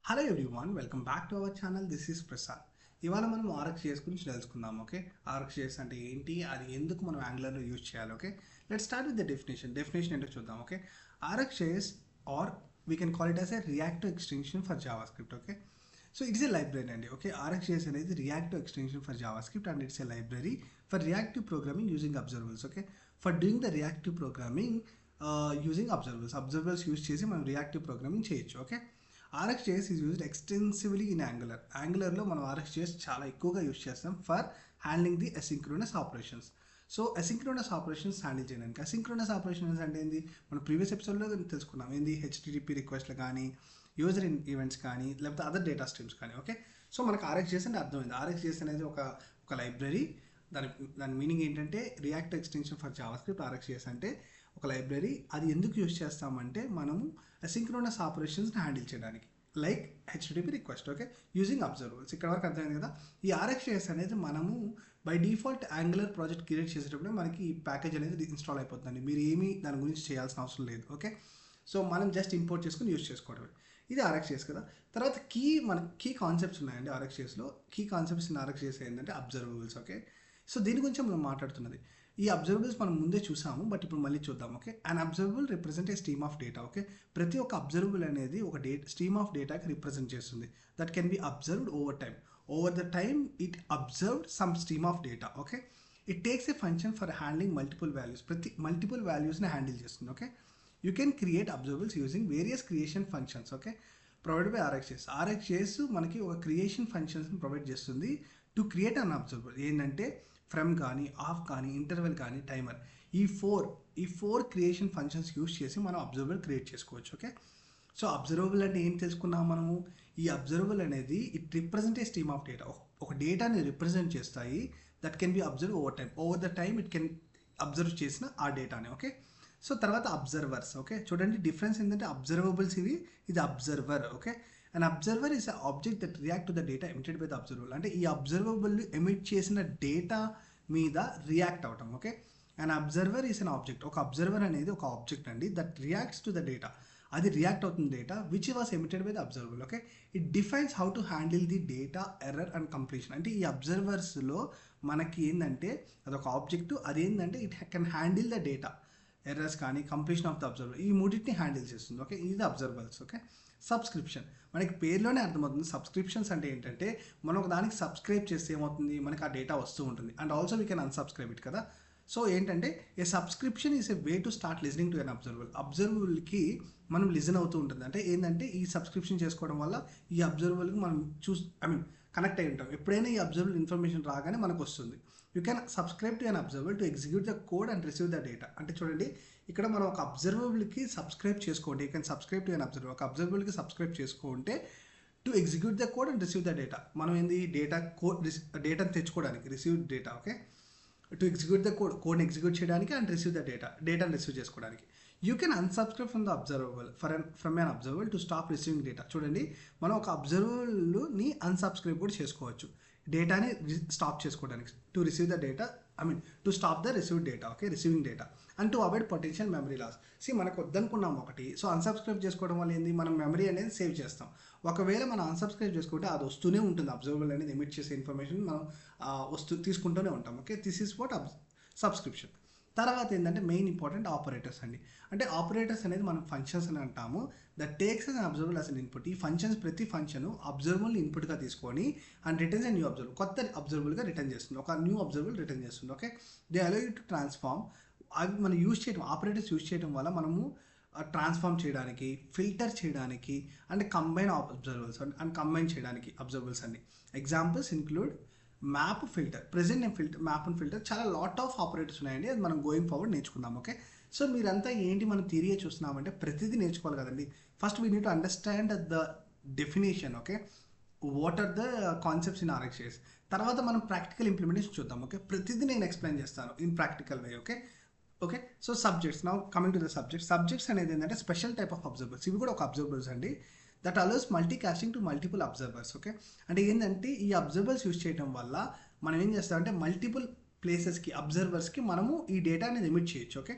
Hello everyone, welcome back to our channel. This is Prasad. ఇవాళ మనం ఆర్ఎక్స్జేఎస్ గురించి తెలుసుకుందాం. ఓకే, ఆర్ఎక్స్జేఎస్ అంటే ఏంటి, అది ఎందుకు మనం యాంగులర్లో యూజ్ చేయాలి. Okay, let start with the definition ఏంటో చూద్దాం. Okay, RxJS or we can call it as a reactive extension for JavaScript. Okay, so it's a library అండి. ఓకే, ఆర్ఎక్స్జేఎస్ అనేది reactive extension for JavaScript and it's a library for reactive programming using observers. Okay, for doing the reactive programming using observers use చేసి మనం reactive programming చేయొచ్చు. Okay, RxJS is used extensively in Angular. Angularలో మనం RxJS చాలా ఎక్కువగా use చేస్తాం for handling the asynchronous operations. So asynchronous operations handle చేయడానికి. Asynchronous operations అంటే ఏంది, మనం ప్రీవియస్ ఎపిసోడ్లో తెలుసుకున్నాం. ఏంది, HTTP రిక్వెస్ట్లు కానీ, యూజర్ ఈవెంట్స్ కానీ, లేకపోతే అదర్ డేటా స్ట్రీమ్స్ కానీ. ఓకే, సో మనకు RxJS అంటే అర్థమైంది. RxJS అనేది ఒక లైబ్రరీ. దాని మీనింగ్ ఏంటంటే react extension for JavaScript. RxJS అంటే ఒక లైబ్రరీ. అది ఎందుకు యూజ్ చేస్తామంటే మనము అసింక్రోనస్ ఆపరేషన్స్ని హ్యాండిల్ చేయడానికి, like HTTP request. Okay, using observers. ఇక్కడ వరకు అర్థమైంది కదా. ఈ RxJS అనేది మనము by default Angular project create చేసేటప్పుడు మనకి ఈ ప్యాకేజ్ అనేది ఇన్స్టాల్ అయిపోతుంది. మీరు ఏమీ దాని గురించి చేయాల్సిన అవసరం లేదు. ఓకే, సో మనం జస్ట్ ఇంపోర్ట్ చేసుకుని యూజ్ చేసుకోవడమే. ఇది RxJS కదా. తర్వాత కీ కాన్సెప్ట్స్ ఉన్నాయండి RxJSలో. కీ కాన్సెప్ట్స్ ఇన్ RxJS ఏంటంటే అబ్జర్వబుల్స్. ఓకే, సో దీని గురించి మనం మాట్లాడుతున్నది. ఈ అబ్జర్వబుల్స్ మనం ముందే చూసాము, బట్ ఇప్పుడు మళ్ళీ చూద్దాం. Okay, and observable represent a stream of data. Okay, ప్రతి ఒక్క అబ్జర్వబుల్ అనేది ఒక స్ట్రీమ్ ఆఫ్ డేటాకి రిప్రజెంట్ చేస్తుంది. That can be observed over time. Over the time it observed some stream of data. Okay, it takes a function for handling multiple values. ప్రతి multiple వాల్యూస్ని handle చేస్తుంది. Okay, you can create observables using various creation functions. Okay, provide by RxJS మనకి ఒక creation ఫంక్షన్స్ని provide చేస్తుంది to create an observable. ఏంటంటే from కానీ, of కానీ, ఇంటర్వెల్ కానీ, టైమర్, ఈ ఫోర్ క్రియేషన్ ఫంక్షన్స్ యూజ్ చేసి మనం అబ్జర్వబుల్ క్రియేట్ చేసుకోవచ్చు. ఓకే, సో అబ్జర్వబుల్ అంటే ఏం తెలుసుకున్నాం మనము. ఈ అబ్జర్వబుల్ అనేది it represent a stream of data. ఒక డేటాని రిప్రజెంట్ చేస్తాయి. That can B observe over time. Over the time it can observe చేసిన ఆ డేటాని. ఓకే, సో తర్వాత అబ్జర్వర్స్. ఓకే, చూడండి డిఫరెన్స్ ఏంటంటే అబ్జర్వబుల్స్ ఇది observer. Okay, and observer is a object that react to the data emitted by the observable. అంటే ఈ observable emit చేసిన డేటా మీద రియాక్ట్ అవటం. Okay, and observer is an object. ఒక అబ్జర్వర్ అనేది ఒక ఆబ్జెక్ట్ అండి that reacts to the data. అది రియాక్ట్ అవుతుంది data which was emitted by the observable. Okay, it defines how to handle the data error and completion. అంటే ఈ అబ్జర్వర్స్లో మనకి ఏంటంటే అదొక ఆబ్జెక్ట్, అదేంటంటే it can handle the data errors కానీ, completion of the observer, ఈ మూడింటిని హ్యాండిల్ చేస్తుంది. ఓకే, ఇది అబ్జర్వర్స్. ఓకే, సబ్స్క్రిప్షన్ మనకి పేరులోనే అర్థమవుతుంది. సబ్స్క్రిప్షన్స్ అంటే ఏంటంటే మనం ఒక దానికి సబ్స్క్రైబ్ చేస్తే ఏమవుతుంది, మనకి ఆ డేటా వస్తూ ఉంటుంది. And also we can unsubscribe it కదా. సో ఏంటంటే a subscription is a way to start listening to an observable. అబ్జర్వబుల్కి మనం లిజన్ అవుతూ ఉంటుంది. అంటే ఏంటంటే ఈ సబ్స్క్రిప్షన్ చేసుకోవడం వల్ల ఈ అబ్జర్వబుల్కి మనం కనెక్ట్ అయి ఉంటాం. ఎప్పుడైనా ఈ అబ్జర్వబుల్ ఇన్ఫర్మేషన్ రాగానే మనకు వస్తుంది. You can subscribe to an observable to execute the code and receive the data. అంటే చూడండి ఇక్కడ మనం ఒక అబ్జర్వబుల్కి సబ్స్క్రైబ్ చేసుకోండి. You can subscribe to an observable. ఒక అబ్జర్వబుల్కి సబ్స్క్రైబ్ చేసుకుంటే to execute the code and receive the data. మనం ఏంది డేటాను తెచ్చుకోవడానికి, receive data. Okay, to execute the కోడ్ని ఎగ్జిక్యూట్ చేయడానికి అండ్ రిసీవ్ ద డేటాను రిసీవ్ చేసుకోవడానికి. You can unsubscribe from the observable from an observable to stop receiving data. చూడండి మనం ఒక అబ్జర్వబుల్ని అన్సబ్స్క్రైబ్ కూడా చేసుకోవచ్చు డేటాని స్టాప్ చేసుకోవడానికి. To receive the data, to stop the receive data. Okay, receiving data and to avoid potential memory loss. మనకు వద్దనుకున్నాం ఒకటి, సో అన్సబ్స్క్రైబ్ చేసుకోవడం వల్ల ఏంది, మనం మెమరీ అనేది సేవ్ చేస్తాం. ఒకవేళ మనం అన్సబ్స్క్రైబ్ చేసుకుంటే అది వస్తూనే ఉంటుంది. అబ్జర్వబుల్ అనేది ఎమిట్ చేసే ఇన్ఫర్మేషన్ మనం తీసుకుంటూనే ఉంటాం. Okay, this is what subscription. తర్వాత ఏంటంటే మెయిన్ ఇంపార్టెంట్ ఆపరేటర్స్ అండి. అంటే ఆపరేటర్స్ అనేది మనం ఫంక్షన్స్ అని అంటాము. That takes an observable as an input. ఈ ఫంక్షన్స్ ప్రతి ఫంక్షన్ అబ్జర్వబుల్ని ఇన్పుట్గా తీసుకొని అండ్ రిటర్న్స్ న్యూ అబ్జర్వబుల్, కొత్త అబ్జర్వబుల్గా రిటర్న్ చేస్తుంది. ఒక న్యూ అబ్జర్వబుల్ రిటర్న్ చేస్తుంది. Okay, they allow you to transform. అవి మనం యూజ్ చేయడం, ఆపరేటర్స్ యూజ్ చేయడం వల్ల మనము ట్రాన్స్ఫార్మ్ చేయడానికి, ఫిల్టర్ చేయడానికి and combine observables and combine చేయడానికి అబ్జర్వబుల్స్ అన్ని. Examples include map, filter. Present నేను మ్యాప్ అండ్ ఫిల్టర్ చాలా లాట్ ఆఫ్ ఆపరేటర్స్ ఉన్నాయండి. అది మనం గోయింగ్ ఫార్వర్డ్ నేర్చుకుందాం. ఓకే, సో మీరంతా ఏంటి మనం థియరీ చూస్తున్నామంటే ప్రతిదీ నేర్చుకోవాలి కదండి. First we need to understand the definition. Okay, what are the concepts in RxJS. తర్వాత మనం ప్రాక్టికల్ ఇంప్లిమెంటేషన్ చూద్దాం. ఓకే, ప్రతిదీ నేను ఎక్స్ప్లెయిన్ చేస్తాను in practical way. Okay, so subjects. Now coming to the subjects అనేది ఏంటంటే స్పెషల్ టైప్ ఆఫ్ అబ్జర్వర్స్. ఇవి కూడా ఒక అబ్జర్వర్స్ అండి. That allows multicasting to multiple observers. Okay, అంటే ఏంటంటే ఈ అబ్జర్వర్స్ యూజ్ చేయడం వల్ల మనం ఏం చేస్తామంటే మల్టిపుల్ ప్లేసెస్కి, అబ్జర్వర్స్కి మనము ఈ డేటా అనేది ఎమిట్ చేయొచ్చు. Okay,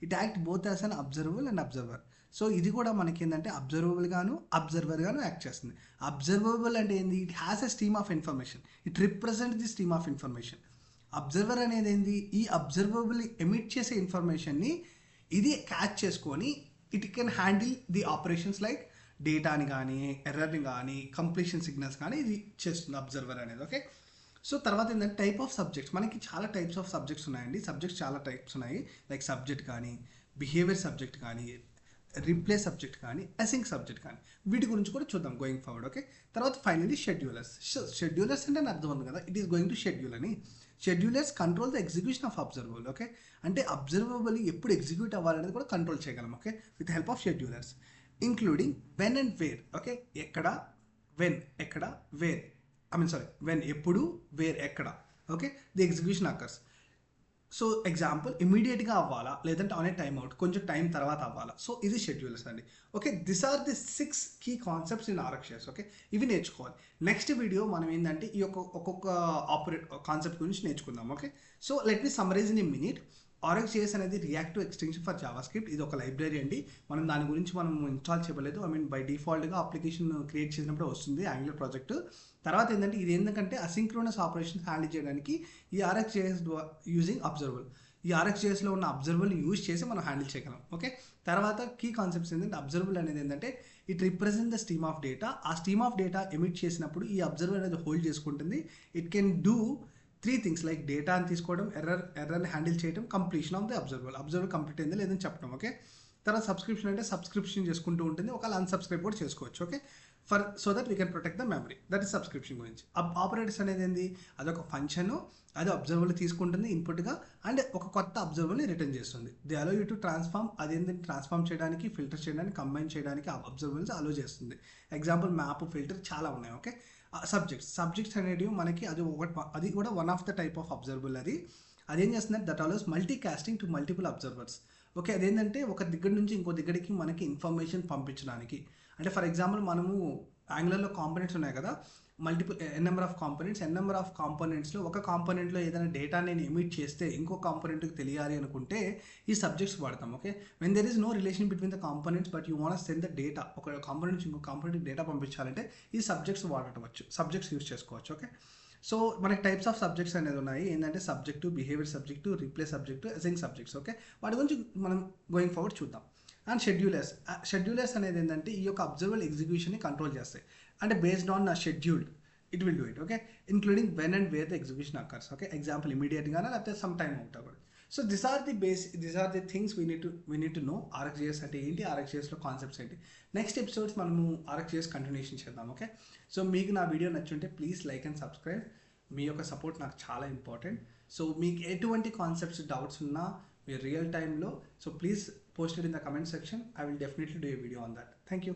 it act both as an observable and observer. So ఇది కూడా మనకి ఏంటంటే అబ్జర్వబుల్ గాను అబ్జర్వర్ గాను యాక్ట్ చేస్తుంది. అబ్జర్వబుల్ అంటే ఏంది, it has a stream of information, it represent the stream of information. Observer అనేది ఏంది, ఈ అబ్జర్వబుల్ ఎమిట్ చేసే ఇన్ఫర్మేషన్ని ఇది క్యాచ్ చేసుకొని it can handle the operations like డేటాని కానీ ఎర్రర్ని కానీ కంప్లీషన్ సిగ్నల్స్ కానీ ఇది చేస్తుంది అబ్జర్వర్ అనేది. ఓకే, సో తర్వాత ఏంటంటే టైప్ ఆఫ్ సబ్జెక్ట్స్. మనకి చాలా టైప్స్ ఆఫ్ సబ్జెక్ట్స్ ఉన్నాయండి. సబ్జెక్ట్స్ చాలా టైప్స్ ఉన్నాయి, లైక్ సబ్జెక్ట్ కానీ బిహేవియర్ సబ్జెక్ట్ కానీ రీప్లేస్ సబ్జెక్ట్ కానీ అసింక్ సబ్జెక్ట్ కానీ, వీటి గురించి కూడా చూద్దాం గోయింగ్ ఫార్వర్డ్. ఓకే, తర్వాత ఫైనలీ షెడ్యూలర్స్. షెడ్యూలర్స్ అంటే అర్థం ఉంది కదా, it is going to schedule అని. Schedulers control the execution of observable. Okay, అంటే అబ్జర్వబుల్ ఎప్పుడు ఎగ్జిక్యూట్ అవ్వాలనేది కూడా కంట్రోల్ చేయగలం. Okay, with help of schedulers including when and where. Okay, ఎక్కడ, వెన్ ఎక్కడ, వేర్ వెన్ ఎప్పుడు, వేర్ ఎక్కడ. Okay, the execution occurs. So example ఇమీడియట్గా అవ్వాలా, లేదంటే ఆన్ ఏ టైమ్ అవుట్ కొంచెం టైం తర్వాత అవ్వాలా. సో ఇది షెడ్యూల్స్ అండి. Okay, this are the 6 key concepts in RxJS. Okay, ఇవి నేర్చుకోవాలి. నెక్స్ట్ వీడియో మనం ఏంటంటే ఈ ఒక్కొక్క కాన్సెప్ట్ గురించి నేర్చుకుందాం. Okay, so let me summarise in a minute. RxJS అనేది రియాక్టివ్ ఎక్స్టెన్షన్ ఫర్ జావాస్క్రిప్ట్. ఇది ఒక లైబ్రరీ అండి. మనం దాని గురించి మనం ఇన్స్టాల్ చేయలేదు. బై డిఫాల్ట్గా అప్లికేషన్ క్రియేట్ చేసినప్పుడు వస్తుంది యాంగులర్ ప్రాజెక్ట్. తర్వాత ఏంటంటే ఇది ఎందుకంటే అసింక్రోనస్ ఆపరేషన్స్ హ్యాండిల్ చేయడానికి ఈ ఆర్ఎక్స్జేఎస్ యూజింగ్ అబ్జర్వబుల్. ఈ ఆర్ఎక్స్జేఎస్లో ఉన్న అబ్జర్వబుల్ని యూజ్ చేసి మనం హ్యాండిల్ చేయగలం. ఓకే, తర్వాత కీ కాన్సెప్ట్స్ ఏంటంటే అబ్జర్వబుల్ అనేది ఏంటంటే it represent the stream of data. ఆ స్ట్రీమ్ ఆఫ్ డేటా ఎమిట్ చేసినప్పుడు ఈ అబ్జర్వర్ అనేది హోల్డ్ చేసుకుంటుంది. It can do 3 things like డేటాని తీసుకోవడం, ఎర్రర్ని హ్యాండిల్ చేయడం, completion of the observer complete అయింది లేదని చెప్పడం. ఓకే, తర్వాత సబ్స్క్రిప్షన్ అంటే సబ్స్క్రిప్షన్ చేసుకుంటూ ఉంటుంది, ఒకవేళ అన్సబ్స్క్రైబ్ కూడా చేసుకోవచ్చు. Okay, so that we can protect the memory. That is subscription గురించి. ఆపరేటర్స్ అనేది ఏంది, అదొక ఫంక్షన్, అది అబ్జర్వర్లు తీసుకుంటుంది ఇన్పుట్గా అండ్ ఒక కొత్త అబ్జర్వర్ని రిటర్న్ చేస్తుంది. The allow you to transform, అదేంటంటే ట్రాన్స్ఫార్మ్ చేయడానికి, ఫిల్టర్ చేయడానికి, కంబైన్ చేయడానికి ఆ అబ్జర్వర్స్ అలో చేస్తుంది. ఎగ్జాంపుల్ మ్యాప్, ఫిల్టర్ చాలా ఉన్నాయి. ఓకే, సబ్జెక్ట్స్ అనేటివి మనకి అది కూడా one of the type of observable. అదేం చేస్తుందంటే that allows multicasting to multiple observers. Okay, అదేంటంటే ఒక దగ్గర నుంచి ఇంకో దగ్గరికి మనకి ఇన్ఫర్మేషన్ పంపించడానికి. అంటే ఫర్ ఎగ్జాంపుల్ మనము యాంగులర్లో కాంపోనెంట్స్ ఉన్నాయి కదా, ఎన్ నెంబర్ ఆఫ్ కాంపోనెంట్స్లో ఒక కాంపోనెంట్లో ఏదైనా డేటా నేను ఎమిట్ చేస్తే ఇంకో కాంపోనెంట్కి తెలియాలి అనుకుంటే ఈ సబ్జెక్ట్స్ వాడతాం. Okay, when there is no relation between the components but you want send the data, ఒక కాంపోనెంట్ నుంచి ఇంకో కాంపోనెంట్కి డేటా పంపించాలంటే ఈ సబ్జెక్ట్స్ సబ్జెక్ట్స్ యూస్ చేసుకోవచ్చు. ఓకే, సో మనకి టైప్స్ ఆఫ్ సబ్జెక్ట్స్ అనేది ఉన్నాయి. ఏంటంటే subject, behaviour subject, replace subject, assign subjects. Okay, వాటి గురించి మనం గోయింగ్ ఫార్వర్డ్ చూద్దాం. అండ్ షెడ్యూలర్స్ అనేది ఏంటంటే ఈ యొక్క అబ్జర్వబుల్ ఎగ్జిక్యూషన్ని కంట్రోల్ చేస్తాయి. అంటే based on scheduled it will do it. Okay, including when and where the execution occurs. Okay, example ఇమీడియట్గానే లేకపోతే సమ్ టైమ్ అవుట్ కూడా. So these are the things we need to know. RxJS అంటే ఏంటి, ఆర్ఎక్స్జేఎస్లో concepts ఏంటి. Next episodes మనము RxJS continuation చేద్దాం. Okay, so మీకు నా వీడియో నచ్చుంటే ప్లీజ్ లైక్ అండ్ సబ్స్క్రైబ్. మీ యొక్క సపోర్ట్ నాకు చాలా ఇంపార్టెంట్. సో మీకు ఎటువంటి కాన్సెప్ట్స్ డౌట్స్ ఉన్నా మీరు రియల్ టైంలో, so please post it in the comment section. I will definitely do a video on that. Thank you.